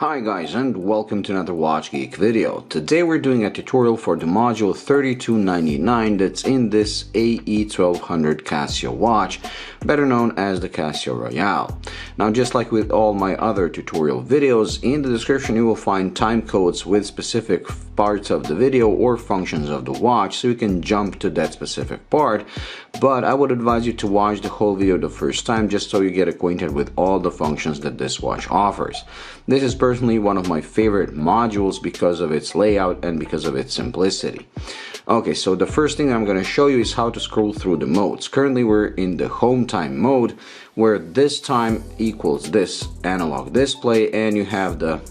Hi guys, and welcome to another Watch Geek video. Today we're doing a tutorial for the module 3299 that's in this AE1200 Casio watch, better known as the Casio Royale. Now, just like with all my other tutorial videos, in the description you will find time codes with specific parts of the video or functions of the watch, so you can jump to that specific part, but I would advise you to watch the whole video the first time just so you get acquainted with all the functions that this watch offers. This is personally one of my favorite modules because of its layout and because of its simplicity. Okay, so the first thing I'm going to show you is how to scroll through the modes. Currently we're in the home time mode, where this time equals this analog display, and you have the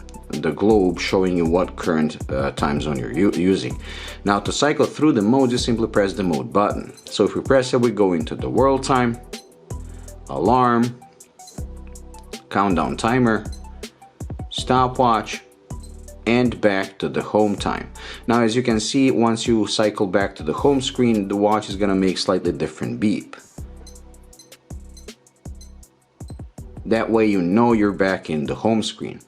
globe showing you what current time zone you're using. Now, to cycle through the modes, you simply press the mode button. So if we press it, we go into the world time, alarm, countdown timer, stopwatch, and back to the home time. Now, as you can see, once you cycle back to the home screen, the watch is going to make slightly different beep. That way you know you're back in the home screen.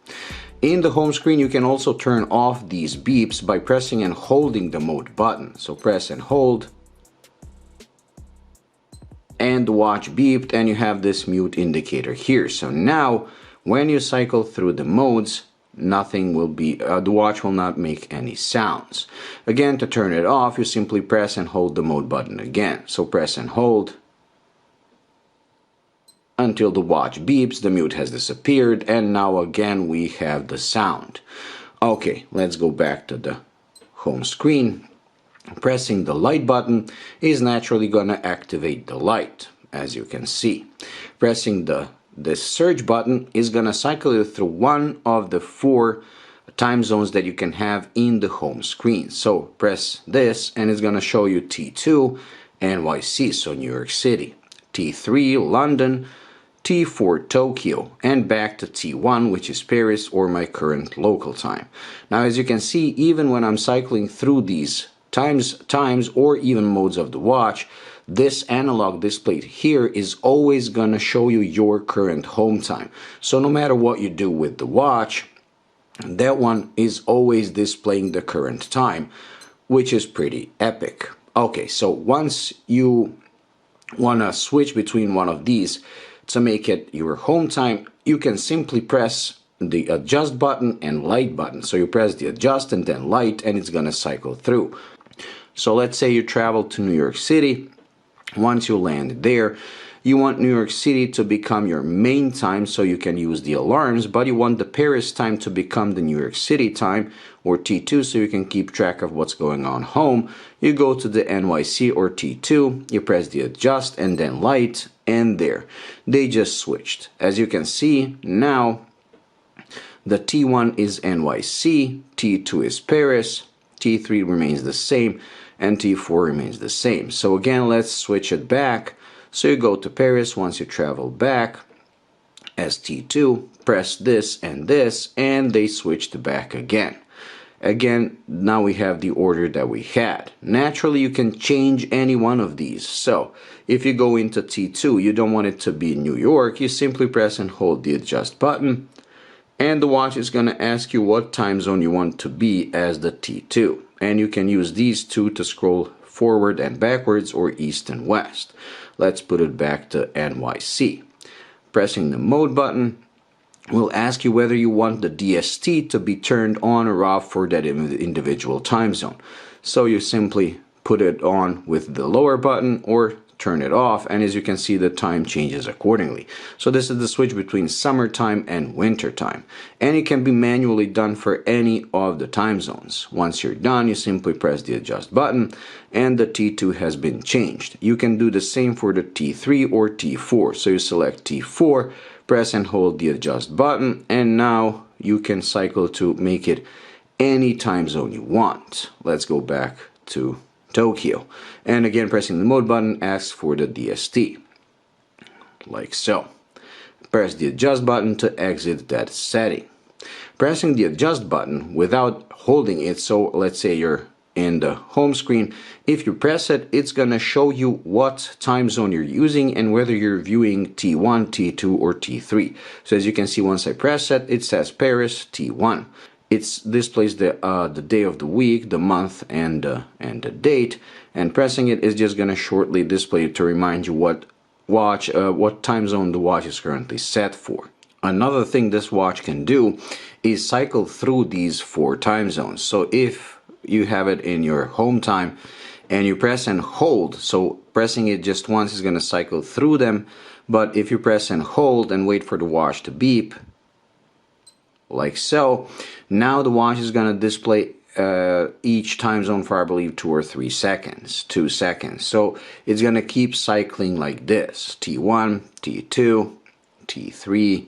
In the home screen, you can also turn off these beeps by pressing and holding the mode button. So press and hold, and the watch beeped, and you have this mute indicator here. So now when you cycle through the modes, nothing will be, the watch will not make any sounds. Again, to turn it off, you simply press and hold the mode button again. So press and hold until the watch beeps, the mute has disappeared, and now again we have the sound. Okay, let's go back to the home screen. Pressing the light button is naturally gonna activate the light, as you can see. Pressing this search button is gonna cycle you through one of the 4 time zones that you can have in the home screen. So press this and it's gonna show you T2 NYC, so New York City, T3 London, T4 Tokyo, and back to T1, which is Paris or my current local time. Now, as you can see, even when I'm cycling through these times or even modes of the watch, this analog display here is always gonna show you your current home time. So no matter what you do with the watch, that one is always displaying the current time, which is pretty epic. Okay, so once you wanna switch between one of these to make it your home time, you can simply press the adjust button and light button. So you press the adjust and then light, and it's gonna cycle through. So let's say you travel to New York City. Once you land there, you want New York City to become your main time so you can use the alarms, but you want the Paris time to become the New York City time, or T2, so you can keep track of what's going on home. You go to the NYC or T2, you press the adjust and then light, and there, they just switched. As you can see, now the T1 is NYC, T2 is Paris, T3 remains the same, and T4 remains the same. So again, let's switch it back. So you go to Paris. Once you travel back as T2, press this, and they switched back again. Again, now we have the order that we had. Naturally, you can change any one of these. So if you go into T2, you don't want it to be New York, you simply press and hold the adjust button, and the watch is going to ask you what time zone you want to be as the T2. And you can use these two to scroll forward and backwards or east and west. Let's put it back to NYC. Pressing the mode button will ask you whether you want the DST to be turned on or off for that individual time zone. So you simply put it on with the lower button or turn it off, and as you can see, the time changes accordingly. So this is the switch between summertime and winter time, and it can be manually done for any of the time zones. Once you're done, you simply press the adjust button and the T2 has been changed. You can do the same for the T3 or T4. So you select T4, press and hold the adjust button, and now you can cycle to make it any time zone you want. Let's go back to Tokyo, and again, pressing the mode button asks for the DST, like so. Press the adjust button to exit that setting. Pressing the adjust button without holding it, so let's say you're in the home screen. If you press it, it's going to show you what time zone you're using and whether you're viewing T1, T2, or T3. So as you can see, once I press it, it says Paris T1. It displays the day of the week, the month, and the date. And pressing it is just going to shortly display it to remind you what time zone the watch is currently set for. Another thing this watch can do is cycle through these 4 time zones. So if you have it in your home time and you press and hold, so pressing it just once is going to cycle through them, but if you press and hold and wait for the watch to beep, like so, now the watch is going to display each time zone for, I believe, 2 or 3 seconds, 2 seconds. So it's going to keep cycling like this: T1, T2, T3,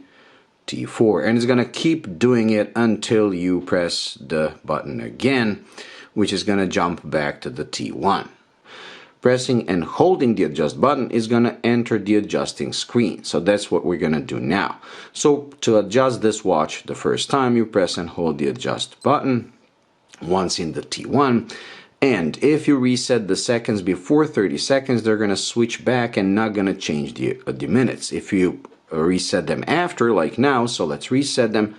T4, and it's going to keep doing it until you press the button again, which is going to jump back to the T1. Pressing and holding the adjust button is going to enter the adjusting screen. So that's what we're going to do now. So to adjust this watch the first time, you press and hold the adjust button once in the T1. And if you reset the seconds before 30 seconds, they're going to switch back and not going to change the minutes. If you reset them after, like now, so let's reset them,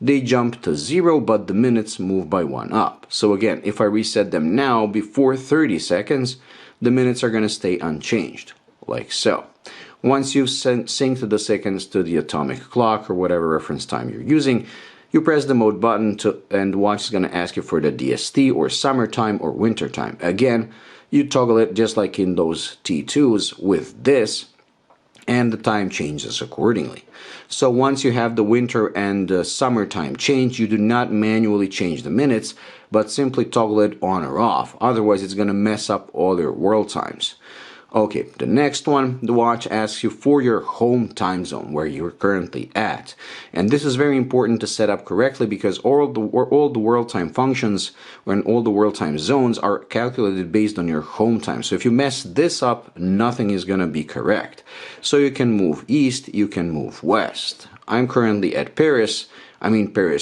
they jump to 0, but the minutes move by 1 up. So again, if I reset them now before 30 seconds, the minutes are going to stay unchanged, like so. Once you've synced the seconds to the atomic clock or whatever reference time you're using, you press the mode button and the watch is going to ask you for the DST or summertime or winter time. Again, you toggle it just like in those T2s with this, and the time changes accordingly. So once you have the winter and the summertime change, you do not manually change the minutes, but simply toggle it on or off. Otherwise, it's going to mess up all your world times. Okay, the next one, the watch asks you for your home time zone, where you're currently at. And this is very important to set up correctly because all the world time functions and all the world time zones are calculated based on your home time. So if you mess this up, nothing is going to be correct. So you can move east, you can move west. I'm currently at Paris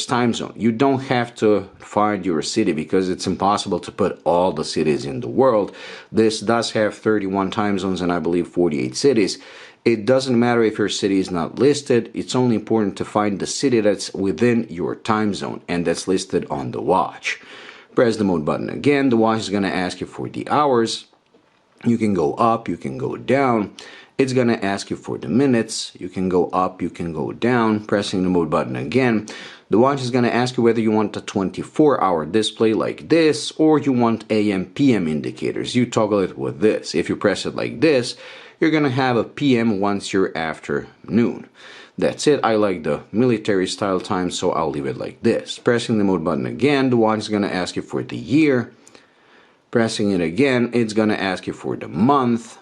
time zone. You don't have to find your city because it's impossible to put all the cities in the world. This does have 31 time zones and I believe 48 cities. It doesn't matter if your city is not listed. It's only important to find the city that's within your time zone and that's listed on the watch. Press the mode button again. The watch is going to ask you for the hours. You can go up, you can go down. It's going to ask you for the minutes. You can go up, you can go down. Pressing the mode button again. The watch is going to ask you whether you want a 24-hour display like this or you want AM, PM indicators. You toggle it with this. If you press it like this, you're going to have a PM once you're after noon. That's it. I like the military style time, so I'll leave it like this. Pressing the mode button again, the watch is going to ask you for the year. Pressing it again, it's going to ask you for the month.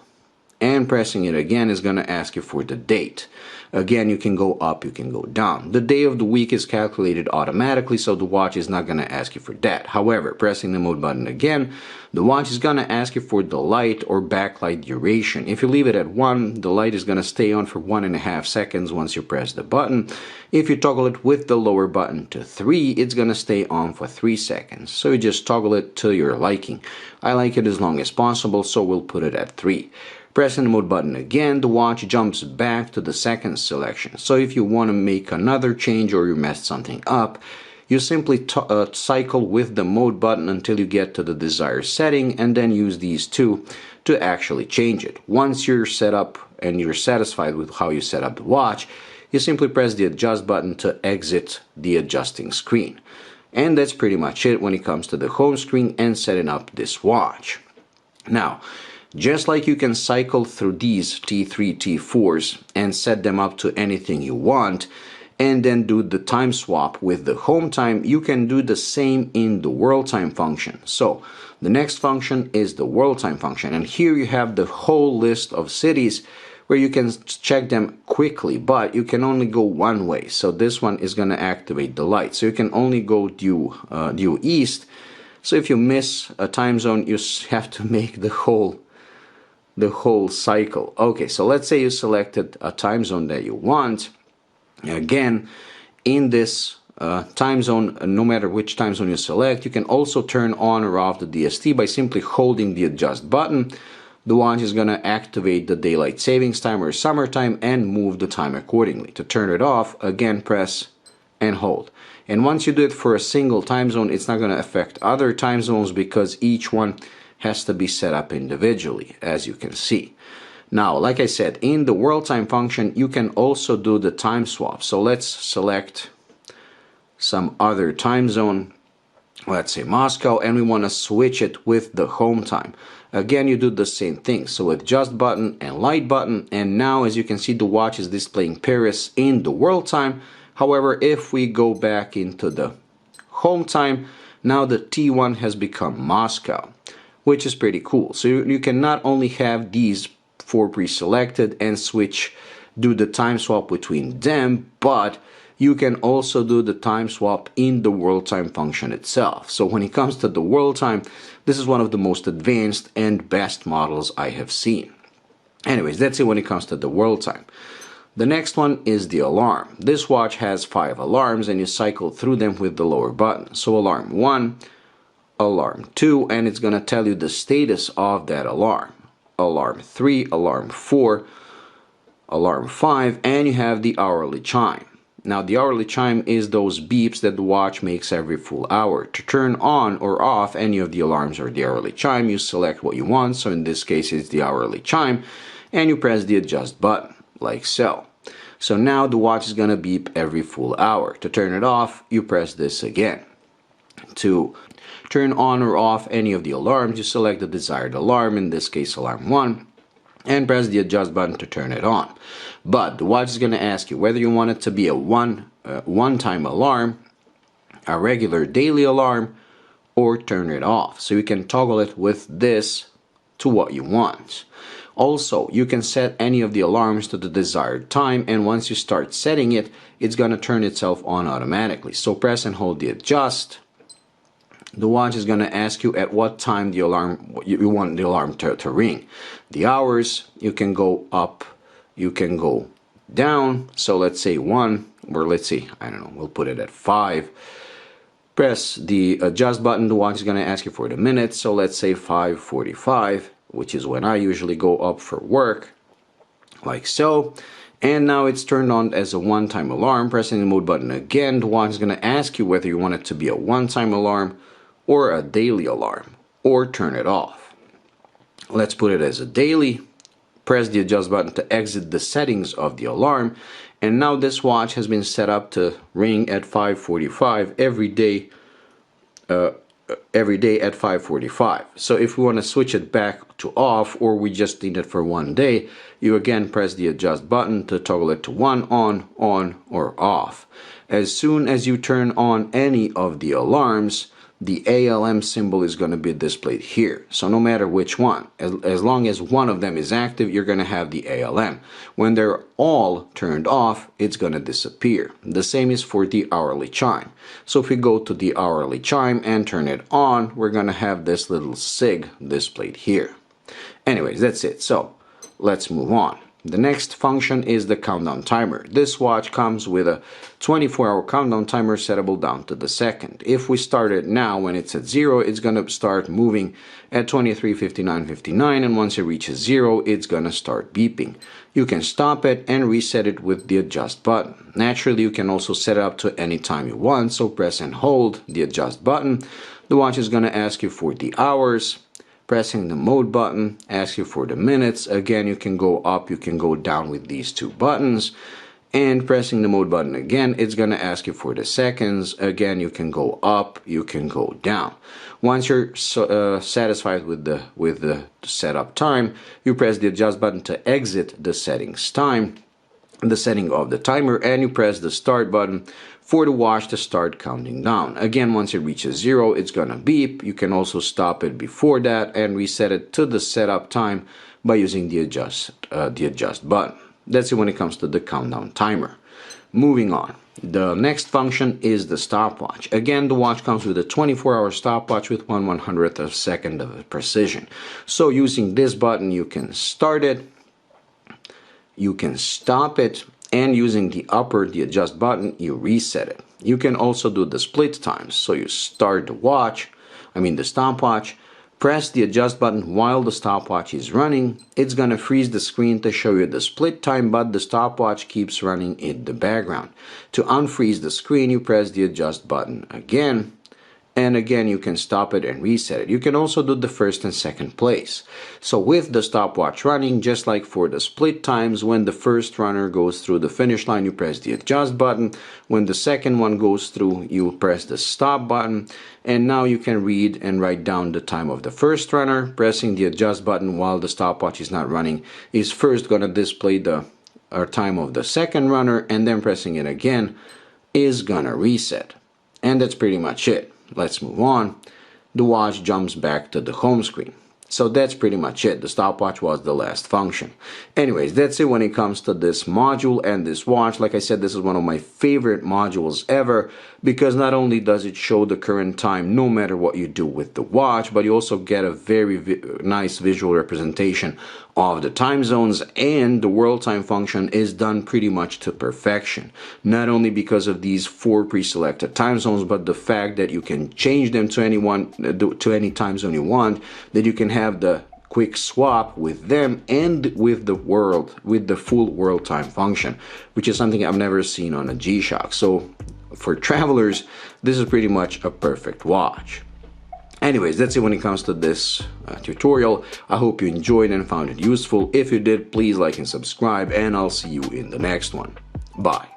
And pressing it again is going to ask you for the date. Again, you can go up, you can go down. The day of the week is calculated automatically, so the watch is not going to ask you for that. However, pressing the mode button again, the watch is going to ask you for the light or backlight duration. If you leave it at 1, the light is going to stay on for 1.5 seconds once you press the button. If you toggle it with the lower button to 3, it's going to stay on for 3 seconds. So you just toggle it to your liking. I like it as long as possible, so we'll put it at 3. Pressing the mode button again, the watch jumps back to the second selection. So if you want to make another change or you messed something up, you simply cycle with the mode button until you get to the desired setting and then use these two to actually change it. Once you're set up and you're satisfied with how you set up the watch, you simply press the adjust button to exit the adjusting screen. And that's pretty much it when it comes to the home screen and setting up this watch. Now, just like you can cycle through these T3, T4s and set them up to anything you want and then do the time swap with the home time, you can do the same in the world time function. So the next function is the world time function, and here you have the whole list of cities where you can check them quickly, but you can only go one way. So this one is going to activate the light, so you can only go due east. So if you miss a time zone, you have to make the whole cycle. Okay, so let's say you selected a time zone that you want. Again, in this time zone, no matter which time zone you select. You can also turn on or off the DST by simply holding the adjust button. The watch is going to activate the daylight savings time or summertime and move the time accordingly. To turn it off, again press and hold. And once you do it for a single time zone, it's not going to affect other time zones because each one has to be set up individually, as you can see. Now, like I said, in the world time function, you can also do the time swap. So let's select some other time zone, let's say Moscow, and we want to switch it with the home time. Again, you do the same thing. So adjust button and light button, and now as you can see, the watch is displaying Paris in the world time. However, if we go back into the home time, now the T1 has become Moscow, which is pretty cool. So you can not only have these four pre-selected and do the time swap between them, but you can also do the time swap in the world time function itself. So when it comes to the world time, this is one of the most advanced and best models I have seen. Anyways, that's it when it comes to the world time. The next one is the alarm. This watch has 5 alarms and you cycle through them with the lower button. So alarm 1, alarm 2, and it's going to tell you the status of that alarm. Alarm 3, alarm 4, alarm 5, and you have the hourly chime. Now the hourly chime is those beeps that the watch makes every full hour. To turn on or off any of the alarms or the hourly chime, you select what you want. So in this case it's the hourly chime, and you press the adjust button, like so. So now the watch is going to beep every full hour. To turn it off, you press this again. To turn on or off any of the alarms, you select the desired alarm, in this case alarm 1, and press the adjust button to turn it on. But the watch is going to ask you whether you want it to be a one-time alarm, a regular daily alarm, or turn it off. So you can toggle it with this to what you want. Also, you can set any of the alarms to the desired time, and once you start setting it, it's going to turn itself on automatically. So press and hold the adjust. The watch is going to ask you at what time the alarm you want the alarm to ring. The hours, you can go up, you can go down. So let's say 1, or let's say, I don't know, we'll put it at 5. Press the adjust button. The watch is going to ask you for the minutes. So let's say 5:45, which is when I usually go up for work, like so. And now it's turned on as a one-time alarm. Pressing the mode button again, the watch is going to ask you whether you want it to be a one-time alarm or a daily alarm, or turn it off. Let's put it as a daily. Press the adjust button to exit the settings of the alarm, and now this watch has been set up to ring at 5:45 every day at 5:45. So if we want to switch it back to off, or we just need it for one day, you again press the adjust button to toggle it to on, or off. As soon as you turn on any of the alarms, the ALM symbol is going to be displayed here. So no matter which one, as long as one of them is active, you're going to have the ALM. When they're all turned off, it's going to disappear. The same is for the hourly chime. So if we go to the hourly chime and turn it on, we're going to have this little SIG displayed here. Anyways, that's it. So let's move on. The next function is the countdown timer. This watch comes with a 24-hour countdown timer settable down to the second. If we start it now when it's at 0, it's going to start moving at 23:59:59, and once it reaches 0, it's going to start beeping. You can stop it and reset it with the adjust button. Naturally, you can also set it up to any time you want, so press and hold the adjust button. The watch is going to ask you for the hours. Pressing the mode button asks you for the minutes. Again, you can go up, you can go down with these two buttons. And pressing the mode button again, it's going to ask you for the seconds. Again, you can go up, you can go down. Once you're satisfied with the setup time, you press the adjust button to exit the settings time, the setting of the timer, and you press the start button for the watch to start counting down. Again, once it reaches 0, it's gonna beep. You can also stop it before that and reset it to the setup time by using the adjust button. That's it when it comes to the countdown timer. Moving on. The next function is the stopwatch. Again, the watch comes with a 24-hour stopwatch with 1/100th of a second of precision. So using this button, you can start it, you can stop it, and using the adjust button, you reset it. You can also do the split times. So you start the stopwatch, press the adjust button while the stopwatch is running. It's gonna freeze the screen to show you the split time, but the stopwatch keeps running in the background. To unfreeze the screen, you press the adjust button again, and again you can stop it and reset it. You can also do the first and second place. So with the stopwatch running, just like for the split times, when the first runner goes through the finish line, you press the adjust button. When the second one goes through, you press the stop button. And now you can read and write down the time of the first runner. Pressing the adjust button while the stopwatch is not running is first going to display the time of the second runner, and then pressing it again is going to reset. And that's pretty much it. Let's move on. The watch jumps back to the home screen. So that's pretty much it. The stopwatch was the last function. Anyways, that's it when it comes to this module and this watch. Like I said, this is one of my favorite modules ever, because not only does it show the current time no matter what you do with the watch, but you also get a very nice visual representation of the time zones, and the world time function is done pretty much to perfection. Not only because of these 4 pre-selected time zones, but the fact that you can change them to any time zone you want, that you can have the quick swap with them and with the full world time function, which is something I've never seen on a G-Shock. So for travelers, this is pretty much a perfect watch. Anyways, that's it when it comes to this tutorial. I hope you enjoyed and found it useful. If you did, please like and subscribe, and I'll see you in the next one. Bye.